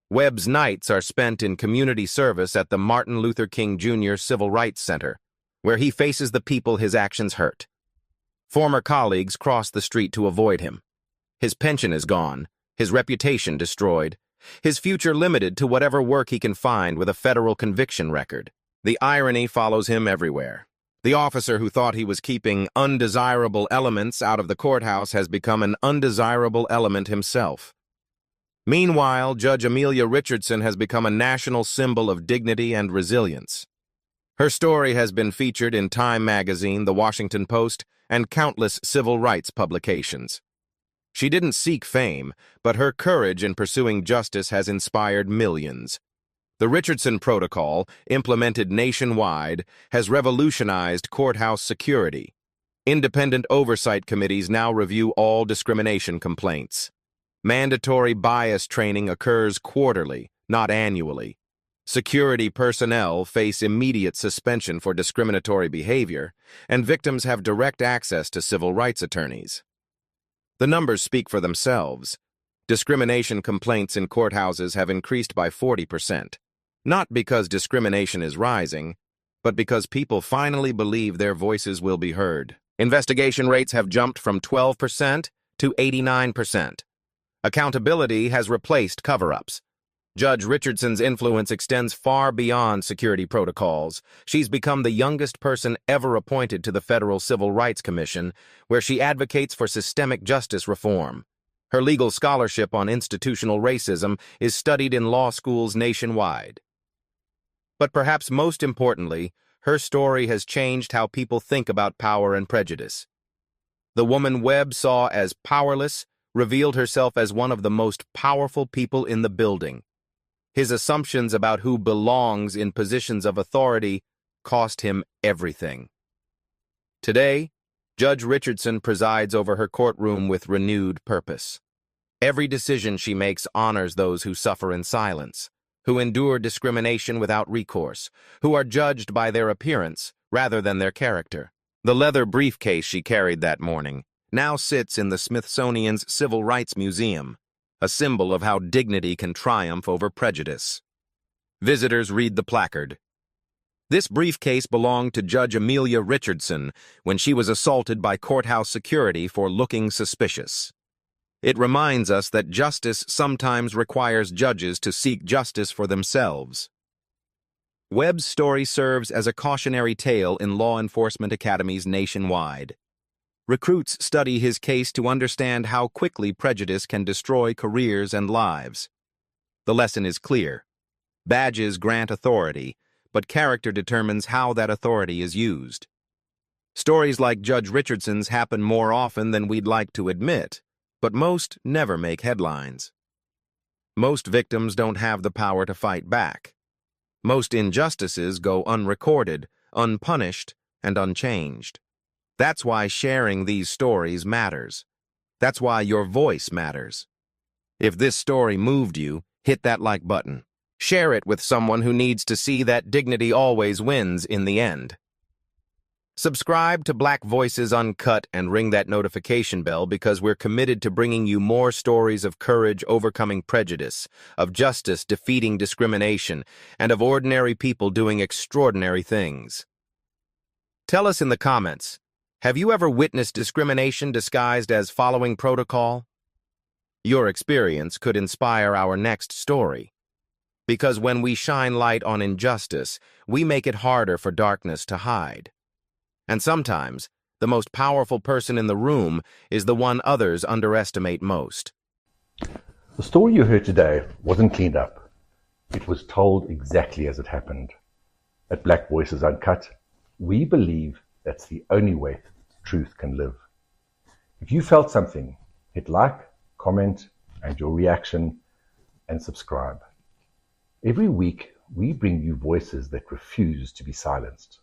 Webb's nights are spent in community service at the Martin Luther King Jr. Civil Rights Center, where he faces the people his actions hurt. Former colleagues cross the street to avoid him. His pension is gone, his reputation destroyed, his future limited to whatever work he can find with a federal conviction record. The irony follows him everywhere. The officer who thought he was keeping undesirable elements out of the courthouse has become an undesirable element himself. Meanwhile, Judge Amelia Richardson has become a national symbol of dignity and resilience. Her story has been featured in Time magazine, The Washington Post, and countless civil rights publications. She didn't seek fame, but her courage in pursuing justice has inspired millions. The Richardson Protocol, implemented nationwide, has revolutionized courthouse security. Independent oversight committees now review all discrimination complaints. Mandatory bias training occurs quarterly, not annually. Security personnel face immediate suspension for discriminatory behavior, and victims have direct access to civil rights attorneys. The numbers speak for themselves. Discrimination complaints in courthouses have increased by 40%. Not because discrimination is rising, but because people finally believe their voices will be heard. Investigation rates have jumped from 12% to 89%. Accountability has replaced cover-ups. Judge Richardson's influence extends far beyond security protocols. She's become the youngest person ever appointed to the Federal Civil Rights Commission, where she advocates for systemic justice reform. Her legal scholarship on institutional racism is studied in law schools nationwide. But perhaps most importantly, her story has changed how people think about power and prejudice. The woman Webb saw as powerless revealed herself as one of the most powerful people in the building. His assumptions about who belongs in positions of authority cost him everything. Today, Judge Richardson presides over her courtroom with renewed purpose. Every decision she makes honors those who suffer in silence, who endure discrimination without recourse, who are judged by their appearance rather than their character. The leather briefcase she carried that morning now sits in the Smithsonian's Civil Rights Museum, a symbol of how dignity can triumph over prejudice. Visitors read the placard. This briefcase belonged to Judge Amelia Richardson when she was assaulted by courthouse security for looking suspicious. It reminds us that justice sometimes requires judges to seek justice for themselves. Webb's story serves as a cautionary tale in law enforcement academies nationwide. Recruits study his case to understand how quickly prejudice can destroy careers and lives. The lesson is clear. Badges grant authority, but character determines how that authority is used. Stories like Judge Richardson's happen more often than we'd like to admit, but most never make headlines. Most victims don't have the power to fight back. Most injustices go unrecorded, unpunished, and unchanged. That's why sharing these stories matters. That's why your voice matters. If this story moved you, hit that like button. Share it with someone who needs to see that dignity always wins in the end. Subscribe to Black Voices Uncut and ring that notification bell because we're committed to bringing you more stories of courage overcoming prejudice, of justice defeating discrimination, and of ordinary people doing extraordinary things. Tell us in the comments, have you ever witnessed discrimination disguised as following protocol? Your experience could inspire our next story. Because when we shine light on injustice, we make it harder for darkness to hide. And sometimes, the most powerful person in the room is the one others underestimate most. The story you heard today wasn't cleaned up. It was told exactly as it happened. At Black Voices Uncut, we believe that's the only way truth can live. If you felt something, hit like, comment, and your reaction, and subscribe. Every week, we bring you voices that refuse to be silenced.